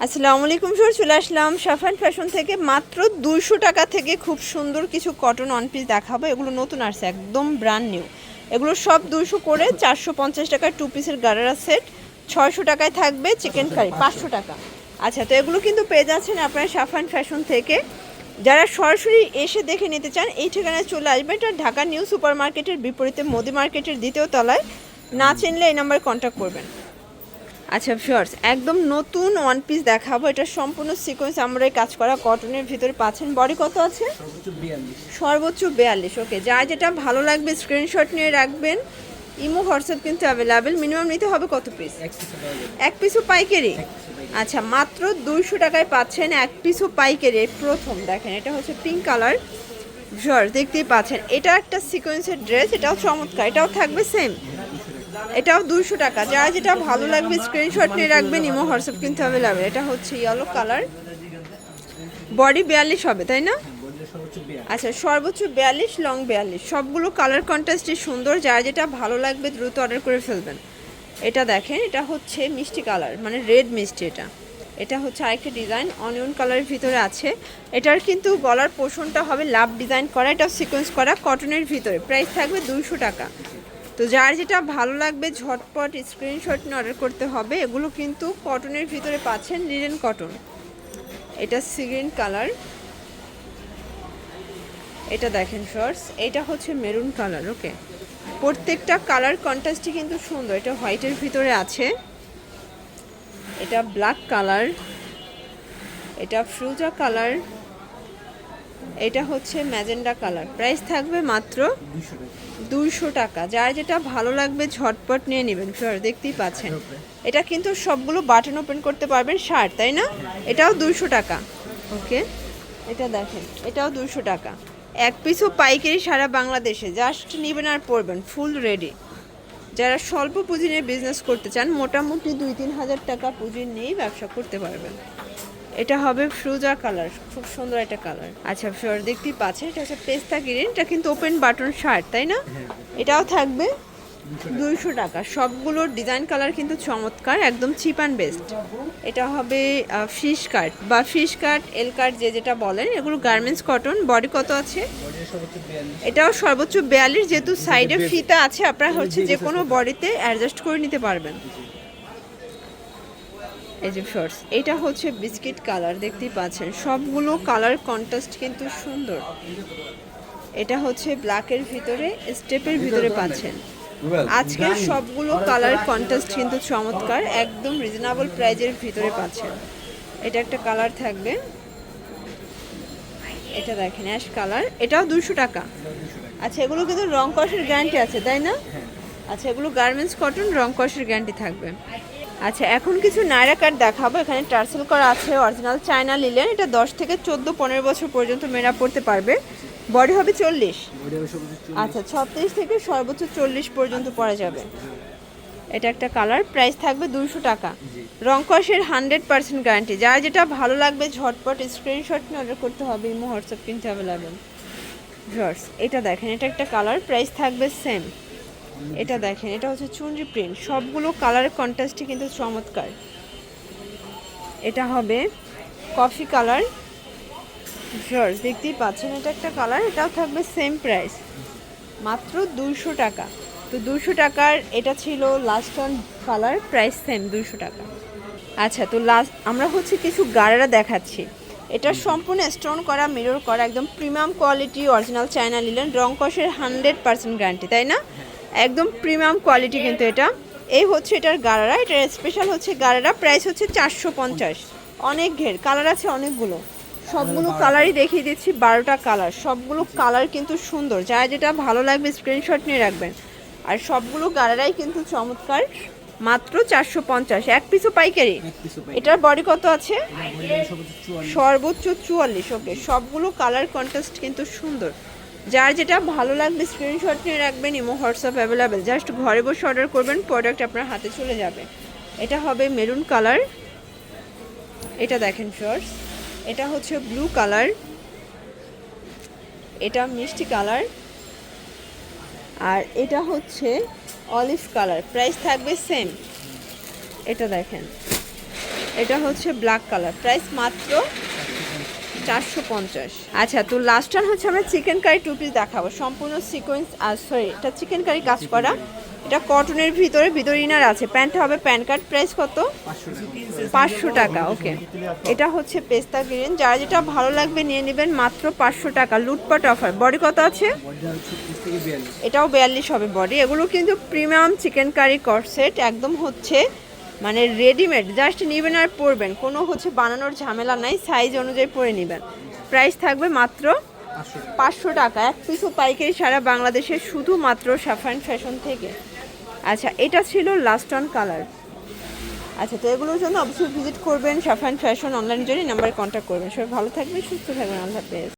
আসসালামু আলাইকুম স্যার, চলে আসলাম সাফান ফ্যাশন থেকে। মাত্র 200 টাকা থেকে খুব সুন্দর কিছু কটন ওয়ান পিস দেখাবো। এগুলো নতুন আসছে, একদম ব্র্যান্ড নিউ। এগুলো সব 200 করে, 450 টাকার টু পিসের গারারা সেট, 600 টাকায় থাকবে চিকেন কারি, 500 টাকা। আচ্ছা, তো এগুলো কিন্তু পেয়ে যাচ্ছেন আপনারা সাফান ফ্যাশন থেকে। যারা সরাসরি এসে দেখে নিতে চান এই ঠিকানায় চলে আসবেন। এটা ঢাকা নিউ সুপার মার্কেটের বিপরীতে মোদি মার্কেটের দ্বিতীয় তলায়। না চিনলে এই নাম্বারে কন্ট্যাক্ট করবেন। আচ্ছা ভিউয়ার্স, একদম নতুন ওয়ান পিস দেখাবো। এটা সম্পূর্ণ সিকোয়েন্স আমরাই কাজ করা, কটনের ভিতরে পাচ্ছেন। বডি কত আছে? সর্বোচ্চ 42। ওকে, যার যেটা ভালো লাগবে স্ক্রিনশট নিয়ে রাখবেন। ইমো হোয়াটসঅ্যাপ কিন্তু অ্যাভেলেবেল। মিনিমাম নিতে হবে কত পিস? এক পিসও পাইকারি। আচ্ছা, মাত্র 200 টাকায় পাচ্ছেন এক পিসও পাইকারি। প্রথম দেখেন, এটা হচ্ছে পিঙ্ক কালার। ভিউয়ার্স দেখতেই পাচ্ছেন, এটা একটা সিকোয়েন্সের ড্রেস, এটাও চমৎকার, এটাও থাকবে সেম, এটাও 200 টাকা। যার যেটা ভালো লাগবে স্ক্রিনশট নিয়ে রাখবেন। ইমো হোয়াটসঅ্যাপ কিন্তু অ্যাভেলেবেল। এটা হচ্ছে ইয়েলো কালার, বডি 42 হবে তাই না? আচ্ছা, সর্বোচ্চ 42, লং 42, সবগুলো কালার কন্ট্রাস্টে সুন্দর। যার যেটা ভালো লাগবে দ্রুত অর্ডার করে ফেলবেন। এটা দেখেন, এটা হচ্ছে মিষ্টি কালার, মানে রেড মিষ্টি। এটা হচ্ছে আরেকটা ডিজাইন অনিয়ন কালারের ভিতরে আছে। এটার কিন্তু গলার পোর্শনটা হবে লাভ ডিজাইন করা, এটাও সিকোয়েন্স করা কটনের ভিতরে। প্রাইস থাকবে 200 টাকা। তো যার যেটা ভালো লাগবে ঝটপট স্ক্রিনশট নিয়ে অর্ডার করতে হবে। এগুলো কিন্তু কটনের ভিতরে পাচ্ছেন, লিনেন কটন। এটা সি গ্রিন কালার, এটা দেখেন শর্টস, এটা হচ্ছে মেরুন কালার। ওকে, প্রত্যেকটা কালার কন্ট্রাস্টই কিন্তু সুন্দর। এটা হোয়াইটের ভিতরে আছে, এটা ব্ল্যাক কালার, এটা ফ্রুজা কালার, এটা হচ্ছে ম্যাজেন্ডা কালার। প্রাইস থাকবে মাত্র 200 টাকা। যার যেটা ভালো লাগবে ঝটপট নিয়ে নেবেন। ফ্লোর দেখতেই পাচ্ছেন, এটা কিন্তু সবগুলো বাটন ওপেন করতে পারবেন শার্ট, তাই না? এটাও 200 টাকা। ওকে, এটা দেখেন, এটাও 200 টাকা। এক পিসও পাইকারি সারা বাংলাদেশে, জাস্ট নেবেন আর পরবেন, ফুল রেডি। যারা স্বল্প পুঁজি নিয়ে বিজনেস করতে চান, মোটামুটি 2-3 হাজার টাকা পুঁজি নিয়েই ব্যবসা করতে পারবেন। এটা হবে ফ্রুজা কালার, খুব সুন্দর একটা কালার। আচ্ছা ফ্লোর দেখতেই পাচ্ছেন, এটা হচ্ছে পেস্তা গ্রিন, এটা কিন্তু ওপেন বাটন শার্ট, তাই না? এটাও থাকবে 200 টাকা। সবগুলোর ডিজাইন কালার কিন্তু চমৎকার, একদম চিপ অ্যান্ড বেস্ট। এটা হবে ফিশ কাট বা ফিশ কাট, এল কাট, যে যেটা বলেন। এগুলো গার্মেন্টস কটন। বডি কত আছে? এটাও সর্বোচ্চ 42। যেহেতু সাইডে ফিতা আছে, আপনারা হচ্ছে যে কোনো বডিতে অ্যাডজাস্ট করে নিতে পারবেন। এই যে শর্টস, এটা হচ্ছে বিস্কিট কালার, দেখতেই পাচ্ছেন। সবগুলো কালার কন্ট্রাস্ট কিন্তু সুন্দর। এটা হচ্ছে ব্ল্যাকের ভিতরে, স্টেপের ভিতরে পাচ্ছেন। আজকের সবগুলো কালার কন্ট্রাস্ট কিন্তু চমৎকার, একদম রিজনেবল প্রাইজের ভিতরে পাচ্ছেন। এটা একটা কালার থাকবে, এটা দেখেন অ্যাশ কালার, এটাও 200 টাকা। আচ্ছা, এগুলো কিন্তু রং কষের গ্যারান্টি আছে তাই না? আচ্ছা, এগুলো গার্মেন্টস কটন, রং কষের গ্যারান্টি থাকবে। আচ্ছা, এখন কিছু নায়রা কাট দেখাবো। এখানে টার্সেল করা আছে, অরিজিনাল চায়না লিলেন। এটা 10 থেকে 14-15 বছর পর্যন্ত মেয়েরা পড়তে পারবে। বডি হবে 40। আচ্ছা, 36 থেকে সর্বোচ্চ 40 পর্যন্ত পরা যাবে। এটা একটা কালার। প্রাইস থাকবে 200 টাকা। রং কষের 100% গ্যারান্টি। যার যেটা ভালো লাগবে ঝটপট স্ক্রিনশট নিয়ে অর্ডার করতে হবে। ইমো হোয়াটসঅ্যাপ কিন্তু অ্যাভেলেবেল। ভিউয়ার্স, এটা দেখেন, এটা একটা কালার। প্রাইস থাকবে সেম। এটা দেখেন, এটা হচ্ছে চুনরি প্রিন্ট। সবগুলো কালারের কন্ট্রাস্টই কিন্তু চমৎকার। এটা হবে কফি কালার। ভিউয়ার্স দেখতেই পাচ্ছেন, এটা একটা কালার, এটাও থাকবে সেম প্রাইস, মাত্র 200 টাকা। তো 200 টাকার এটা ছিল last one colour, price same 200 টাকা। আচ্ছা, তো লাস্ট আমরা হচ্ছে কিছু গারারা দেখাচ্ছি। এটা সম্পূর্ণ স্টোন করা, মিরর করা, একদম premium quality, original China linen, রং কষের 100% গ্যারান্টি, তাই না? একদম প্রিমিয়াম কোয়ালিটি কিন্তু এটা। এই হচ্ছে এটার গারারা, এটার স্পেশাল হচ্ছে গারারা। প্রাইস হচ্ছে 450। অনেক ঘের কালার আছে, অনেকগুলো। সবগুলো কালারই দেখিয়ে দিচ্ছি, 12টা কালার। সবগুলো কালার কিন্তু সুন্দর। যার যেটা ভালো লাগবে স্ক্রিনশট নিয়ে রাখবেন। আর সবগুলো গারারাই কিন্তু চমৎকার, মাত্র 450। এক পিসও পাইকারি। এটার বডি কত আছে? সর্বোচ্চ 44। ওকে, সবগুলো কালার কন্ট্রাস্ট কিন্তু সুন্দর। যার যেটা ভালো লাগবে স্ক্রিনশট নিয়ে রাখবেন। Imo WhatsApp available. জাস্ট ঘরে বসে অর্ডার করবেন, প্রোডাক্ট আপনার হাতে চলে যাবে। এটা হবে মেরুন কালার। এটা দেখেন শর্টস, এটা হচ্ছে ব্লু কালার, এটা মিষ্টি কালার, আর এটা হচ্ছে অলিভ কালার। প্রাইস থাকবে সেম। এটা দেখেন, এটা হচ্ছে ব্ল্যাক কালার, প্রাইস মাত্র 450। আচ্ছা, তো লাস্ট টাইম হচ্ছে আমরা চিকেন কারি টু পিস দেখাবো, সম্পূর্ণ সিকোয়েন্স, সরি এটা চিকেন কারি কাজ করা, এটা কটনের ভিতরে ইনার আছে, প্যান্টটা হবে প্যান্ট কাট, প্রাইস কত? 500 টাকা। ওকে, এটা হচ্ছে পেস্তা গ্রিন, যারা যেটা ভালো লাগবে নিয়ে নেবেন, মাত্র 500 টাকা, লুটপাট অফার। বডি কত আছে? এটাও 42 হবে বডি। এগুলো কিন্তু প্রিমিয়াম চিকেন কারি কর্সেট, একদম হচ্ছে মানে রেডিমেড, জাস্ট নেবেন আর পরবেন, কোনো হচ্ছে বানানোর ঝামেলা নাই, সাইজ অনুযায়ী পরে নেবেন। প্রাইস থাকবে মাত্র 500 টাকা, এক পিসও পাইকারি সারা বাংলাদেশে, শুধুমাত্র সাফান ফ্যাশন থেকে। আচ্ছা, এটা ছিল লাস্ট অন কালার। আচ্ছা, তো এগুলোর জন্য অবশ্যই ভিজিট করবেন সাফান ফ্যাশন অনলাইন জন্য, নাম্বারে কন্ট্যাক্ট করবেন। সবাই ভালো থাকবেন, সুস্থ থাকবেন, আল্লাহ হাফেজ।